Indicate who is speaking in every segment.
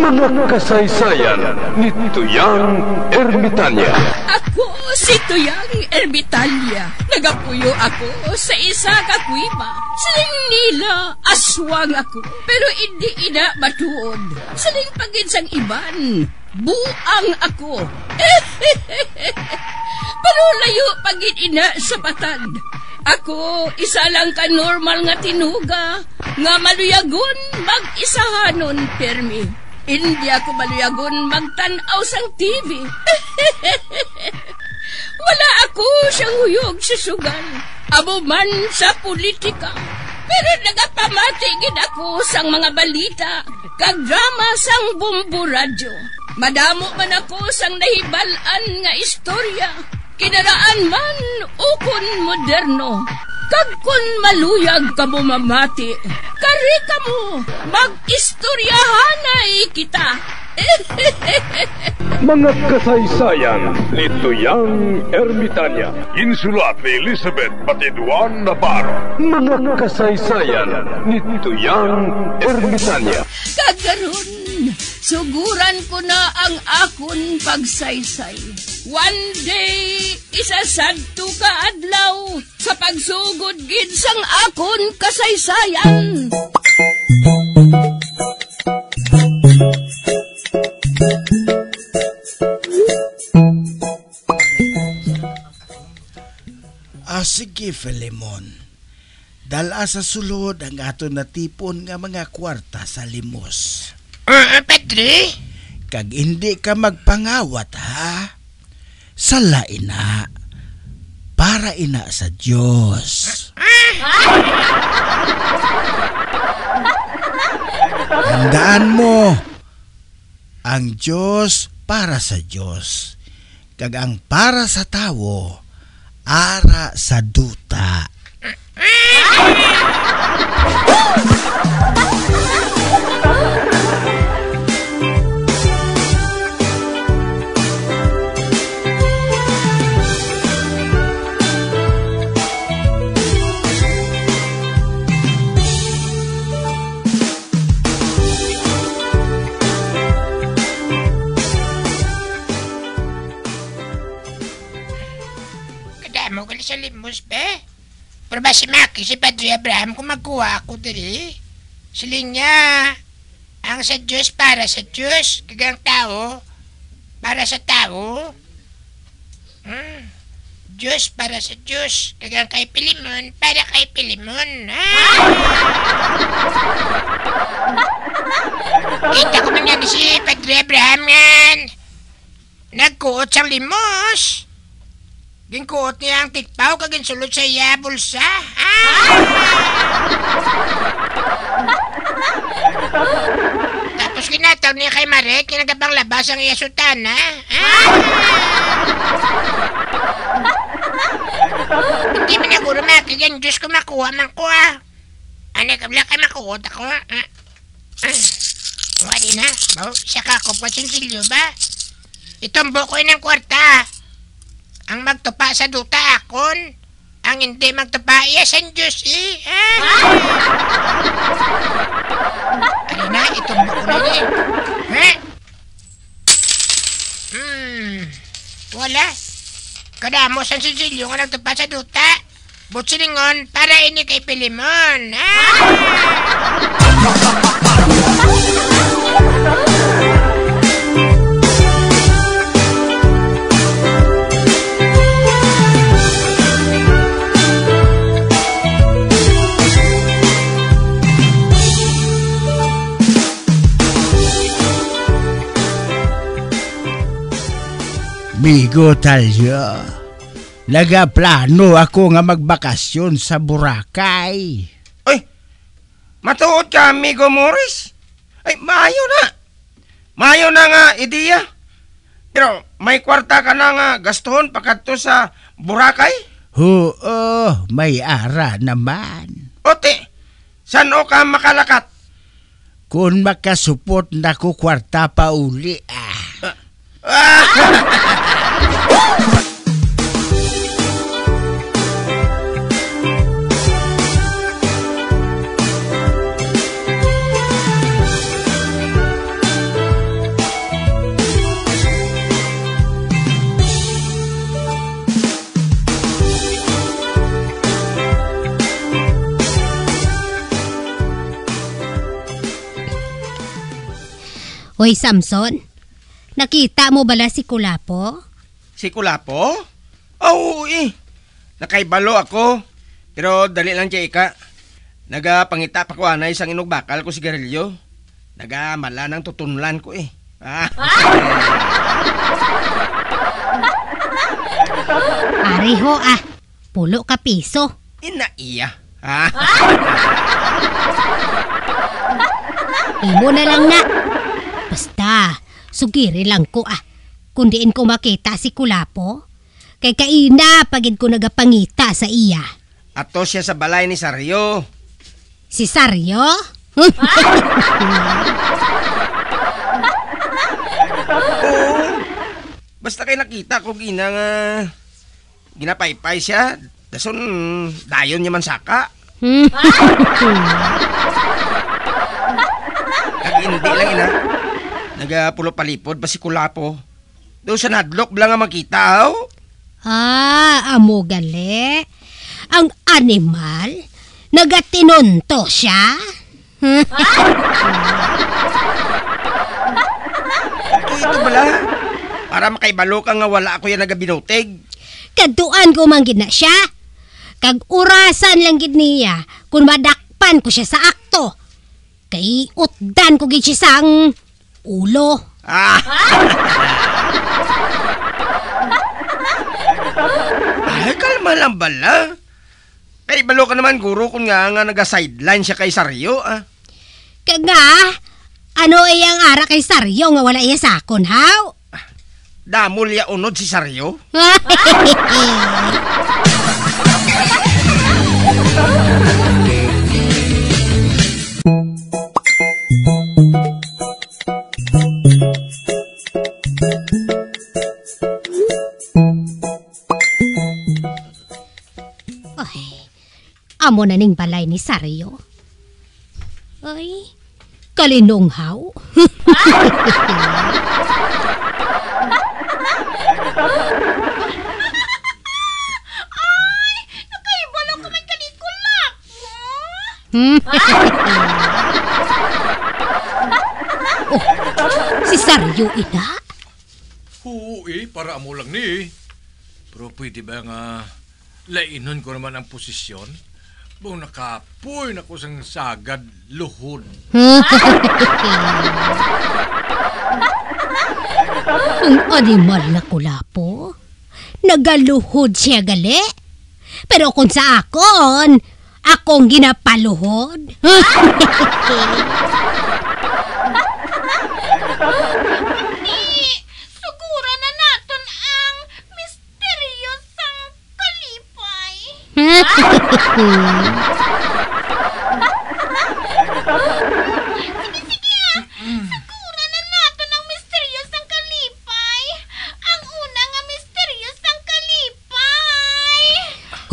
Speaker 1: Mga kasaysayan ni Tuyang Ermitanya.
Speaker 2: Ako si Tuyang Ermitanya. Nagapuyo ako sa isa ka kuiba. Siling nila, aswang ako. Pero hindi ina matuod. Siling pagin sang iban, buang ako. Pero layo pagin ina sa batad. Ako, isa lang ka normal nga tinuga, nga maluyagon mag-isahanon, permi. Hindi ako maluyagon magtanaw sang TV. Wala ako siyang huyog sa sugal, amo man sa politika. Pero nagapamatagin ako sang mga balita, kag drama sang Bumbu Radyo. Madamo man ako sang nahibalan nga istorya, kinaraan man ukon moderno. Kag kun maluyag ka mo mamati, kari ka mo, mag-istoryahanay kita.
Speaker 1: Mga kasaysayan ni Tuyang Ermitanya. Insulat ni Elizabeth Batiduan Navarro. Mga kasaysayan ni Tuyang Ermitanya.
Speaker 2: Kagaron, suguran ko na ang akon pagsaysay. One day, isasadto ka adlaw sa pagsugod gid sang akon kasaysayan.
Speaker 3: Sige, Filemon. Dala sa sulod ang ato natipon nga mga kwarta sa limos.
Speaker 4: Petri?
Speaker 3: Kag hindi ka magpangawat, ha? Sala ina. Para ina sa Diyos. Tandaan mo, ang Diyos para sa Diyos. Kag ang para sa tao, ara sa duta.
Speaker 4: Kadamo ka sa limos, be? Pero ba si Maki, si Padre Abraham, kung magkuha ako dali? Siling niya, ang sa Diyos para sa Diyos, kagang tao, para sa tao. Diyos para sa Diyos, kagang kay Pilimon, para kay Pilimon. Kita ko man yan si Padre Abraham yan. Nagkuot siyang limos. Ginkuot niya ang tikpaw kagin sulod sa iya bulsa. Tapos kinataw niya kay Marek, kinagabang labas ang iya sutana. Hindi man naguro makigan, Diyos ko makuha man ko. Ano kabla kay makuot ako? Wadi na, siya kakop ka sinsilyo ba? Itombo ko ng kwarta. Ang magtupa sa duta akon, ang hindi magtupa iya sa Diyos Ano na, itumbo ko na rin. Wala. Kadamo sa Sicilio nga nagtupa sa duta. Butsilingon para ini kay Pilimon.
Speaker 3: Migo talyo, nagaplano ako nga magbakasyon sa Boracay.
Speaker 5: Ay, matuod ka, amigo Morris. Ay, maayo na. Maayo na nga, ideya. Pero may kwarta ka na nga gastuhon pagkadto sa Boracay?
Speaker 3: Oo, may ara naman.
Speaker 5: Ote, saan o ka makalakat?
Speaker 3: Kung makasupot na ko kwarta pa uli,
Speaker 6: Hoy Samson, nakita mo bala si Kulapo?
Speaker 5: Si Kulapo? Oo, nakaibalo ako. Pero dali lang siya ika. Nagapangita pa ko anay isang inugbakal ko sigarilyo. Nagamala ng tutunlan ko
Speaker 6: Pareho pulo ka piso.
Speaker 5: Inaiya.
Speaker 6: Imo na lang na. Basta, sugiri lang ko kung diin ko makita si Kulapo. Kay kaina pagid ko nagapangita sa iya.
Speaker 5: Ato siya sa balay ni Saryo.
Speaker 6: Si Saryo?
Speaker 5: Oo. Basta kay nakita ko ginapaypay siya. Dason dayon niya man saka. Kag hindi lang nagapulo palipod ba si Kulapo. Doon sa nadlok blang nga makita
Speaker 6: amo gali. Ang animal nagatinunto siya.
Speaker 5: Ito bala. Para makaibalo ka nga wala ako yan nagabinotig.
Speaker 6: Kaduan ko man gid na siya. Kag urasan lang gid niya kung madakpan ko siya sa akto. Kay utdan ko gid siya sang ulo.
Speaker 5: Ay, kalma lang bala. Kay balo ka naman guro kung nga naga-sideline siya kay Saryo
Speaker 6: Kag nga, ano iyang ara kay Saryo nga wala iya sakon, haw?
Speaker 5: Damol ya unod si Saryo.
Speaker 6: Amo na ning balay ni Saryo. Ay, kalinonghaw.
Speaker 2: Ay, nakaibalo ka may kalikulak mo.
Speaker 6: Si Saryo ina?
Speaker 1: Oo para amo lang ni. Pero pwede ba nga lainon ko naman ang posisyon? Buong nakapoy na ko sang sagad luhod.
Speaker 6: Ang animal na Kulapo, nagaluhod siya gali. Pero kung sa akong ginapaluhod.
Speaker 2: Sugura na naton ang misteryosang kalipay. Sige, sagura na naton ang misteryosang kalipay. Ang una nga misteryosang kalipay.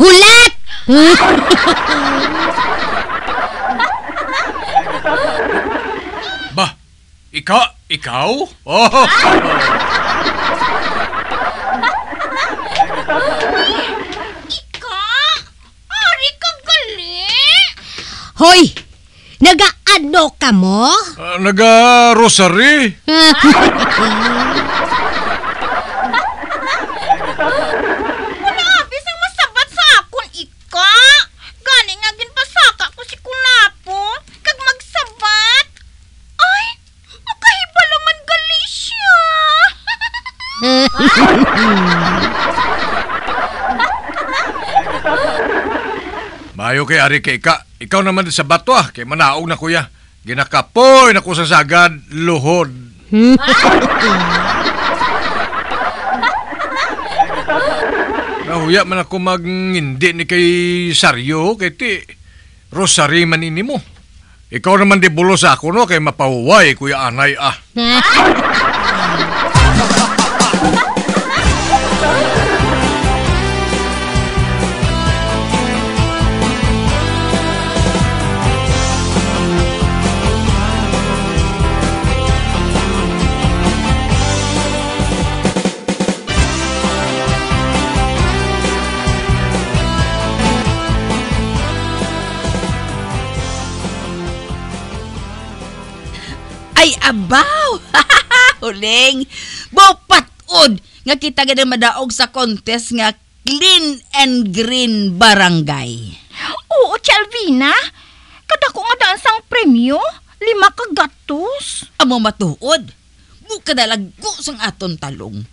Speaker 6: Hulat!
Speaker 1: Bah, ikaw? Oh!
Speaker 2: Ari ka gali.
Speaker 6: Hoy! Nagaano ka mo?
Speaker 1: Naga-rosary?
Speaker 2: Wala abis ang masabat sa akon, ika. Gani nga ginpasaka ko si Kulapo. Kag magsabat. Ay, makahibalo man gali siya.
Speaker 1: Mayo kay ari kay ka. Ikaw naman sa bato kay manaog na kuya. Ginakapoy na ko sa sagad luhod. Nahuya man ako magindi ni kay Saryo kay ti rosary man ini mo. Ikaw naman di bulo sa ako no kay mapahuway kuya anay
Speaker 7: Abaw! Huling! Bopatod! Nga kita ganang madaog sa contest nga Clean and Green Barangay.
Speaker 8: Oo, Chalvina. Kada ko nga daan sang premyo, 5 ka gatos.
Speaker 7: Amo matuod. Mukadalagko sang aton talong.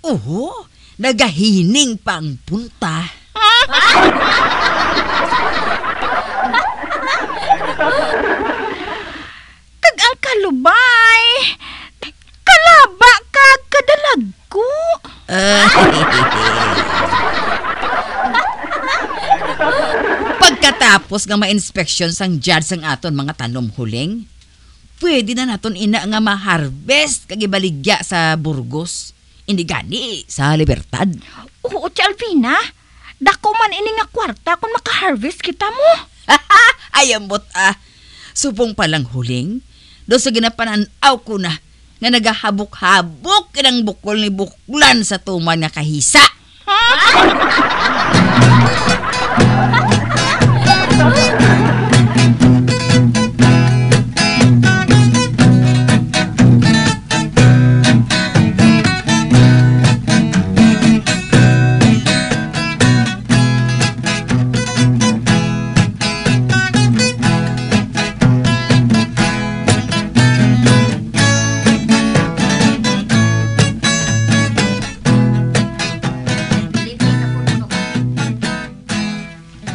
Speaker 7: Oo, nagahining pang punta.
Speaker 8: Kag ang kalubay. Kalaba ka kadalagko.
Speaker 7: Pagkatapos nga ma-inspection sang judge sang aton mga tanom huling, pwede na naton ina nga ma-harvest kag ibaligya sa Burgos. Hindi gani sa Libertad.
Speaker 8: Oo, Chalvina. Dako man ini nga kwarta kung maka-harvest kita mo.
Speaker 7: Ayambot Subong palang huling, do sa ginapananaw ko na nga nagahabok-habok kinang bukol ni buklan sa tuman nga kahisa.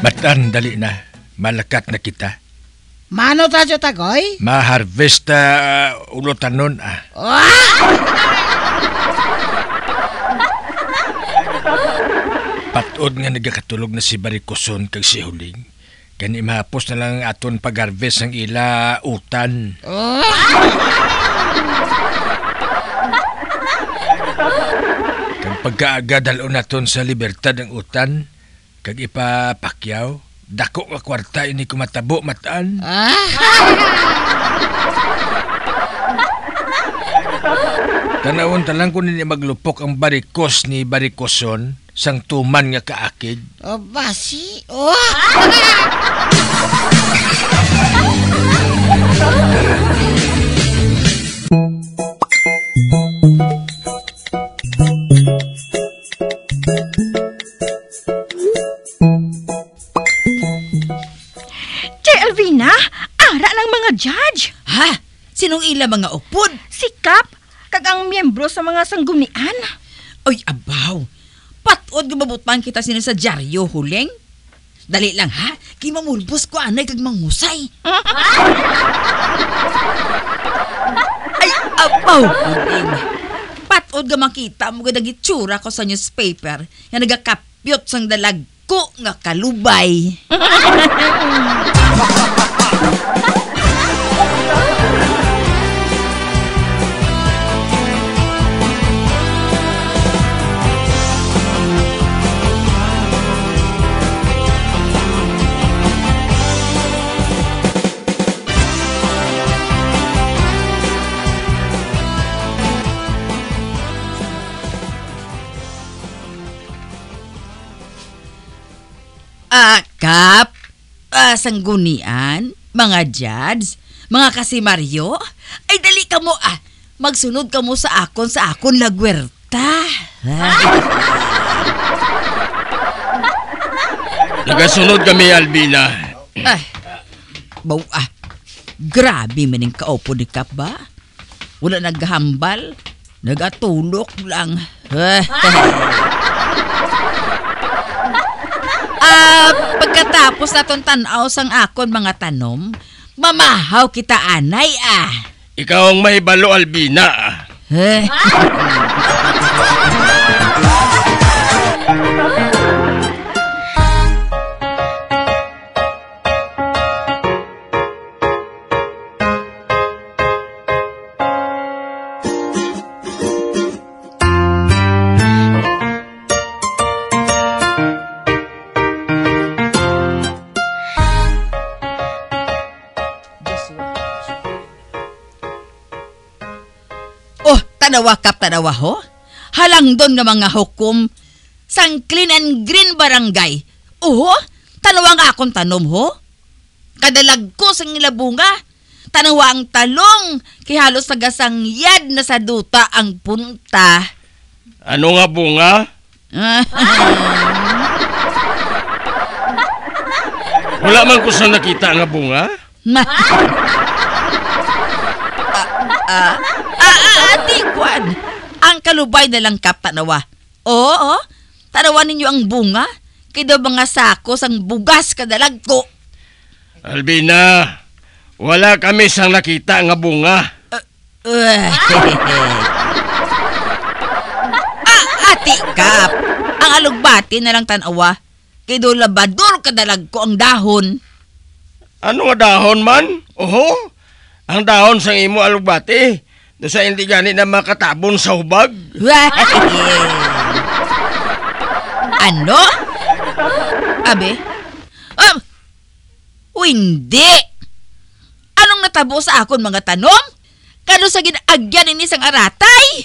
Speaker 1: Batan, dali na. Malakat na kita.
Speaker 3: Mano tayo tagoy?
Speaker 1: Ma-harvest ulotan nun Patod nga nagakatulog na si Barikoson kag si Huling. Kani mahapos na lang aton pag-harvest ang ila utan. Kag pagkaaga dalon naton sa Libertad ang utan, kag ipapakyaw, dako nga kwarta ini kumatabo mataan. Tanawon talang ko nini maglupok ang barikos ni Barikoson sang tuman nga kaakid.
Speaker 3: O basi?
Speaker 8: Alvina, ara ng mga judge.
Speaker 7: Ha? Sinong ila mga upod?
Speaker 8: Si Kap, kag ang miyembro sa mga sanggunian.
Speaker 7: Oy, abaw. Patod gumabutman kita sino sa dyaryo, Huling. Dali lang ha, kay mamulbos ko anay kag mangusay. Ay, abaw, Huling. Patod ga makita mo gadag itsura ko sa newspaper nga nagakapyot sang dalagko nga kalubay. Kap, sanggunian, mga judge, mga kasimaryo, ay dali ka mo magsunod ka mo sa akon lagwerta.
Speaker 5: Nagasunod kami, Albina.
Speaker 7: Baw, grabe maning kaupo ni Kap ba? Wala naghambal, nagatulok lang. Pagkatapos naton tanaw sang akon mga tanom, mamahaw kita anay
Speaker 5: Ikaw ang may balo, Albina.
Speaker 7: Tanawa Kap, tanawa ho? Halang doon nga mga hukom sang Clean and Green Barangay. Tanawa nga akong tanom ho? Kadalag ko sang nilabunga. Tanawa ang talong, kay halos nagasangyad na sa duta ang punta.
Speaker 5: Ano nga bunga? Wala man ko sa nakita nga bunga.
Speaker 7: Tikwan, ang kalubay na lang kap tanawa. Oo, tanawa ninyo ang bunga, kay daw mga sakos ang bugas kadalag ko.
Speaker 5: Albina, wala kami sang nakita nga bunga.
Speaker 7: Ati kap, ang alugbati na lang tanawa, kay daw labador kadalag ko ang dahon.
Speaker 5: Ano nga dahon man? Oho, ang dahon sang imo alugbati. Do sa hindi gani na makatabon sa hubag.
Speaker 7: Ano? Abe? Hindi. Anong natabo sa akon mga tanom? Kano sa ginagyan ini sang aratay?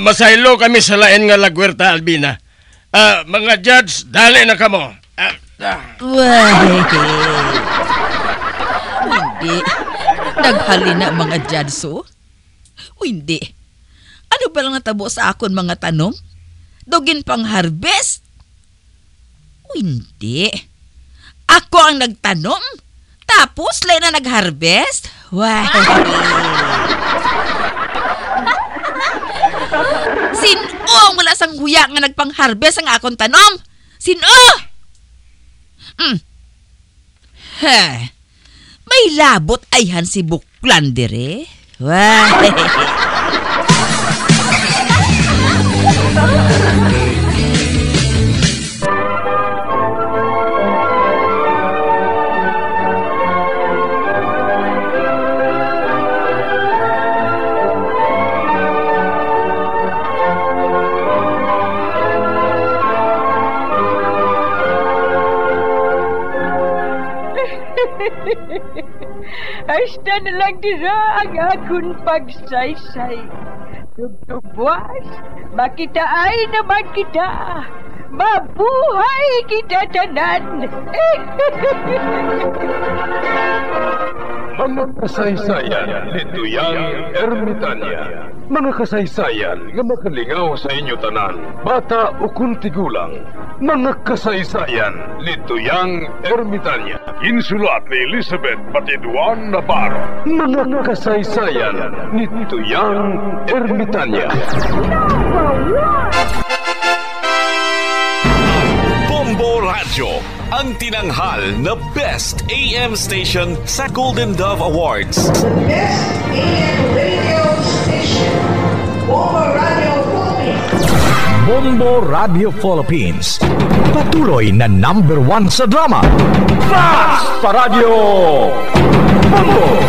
Speaker 5: Masaylo kami sa lain nga lagwerta, Albina. Mga judge, dali na kamo.
Speaker 7: Hindi. Naghali na mga judge, hindi. Ano ba lang natabo sa akon mga tanom? Dugin pang harvest? Hindi. Ako ang nagtanom, tapos lay na nag-harvest? Sino ang wala sang huya nga nagpang-harvest ang akong tanom? Sino? May labot ayhan si Buklan dire.
Speaker 9: Hasta na lang dira ang akong pagsaysay. Tugtugwas, makitaan naman kita. Mabuhay kita tanan.
Speaker 10: Mga kasaysayan ni Tuyang Ermitanya. Mga kasaysayan nga makalingaw sa inyo tanan, bata o kuntigulang. Mga kasaysayan ni Tuyang Ermitanya. Insulat ni Elizabeth Batiduan Navarro. Mga kasaysayan ni Tuyang Ermitanya.
Speaker 11: Bombo Radio, ang tinanghal na Best AM Station sa Golden Dove Awards.
Speaker 12: Best AM Radio Station, Bombo Radio Philippines.
Speaker 13: Bombo Radio Philippines, patuloy na #1 sa drama. Fast pa Radio! Bombo!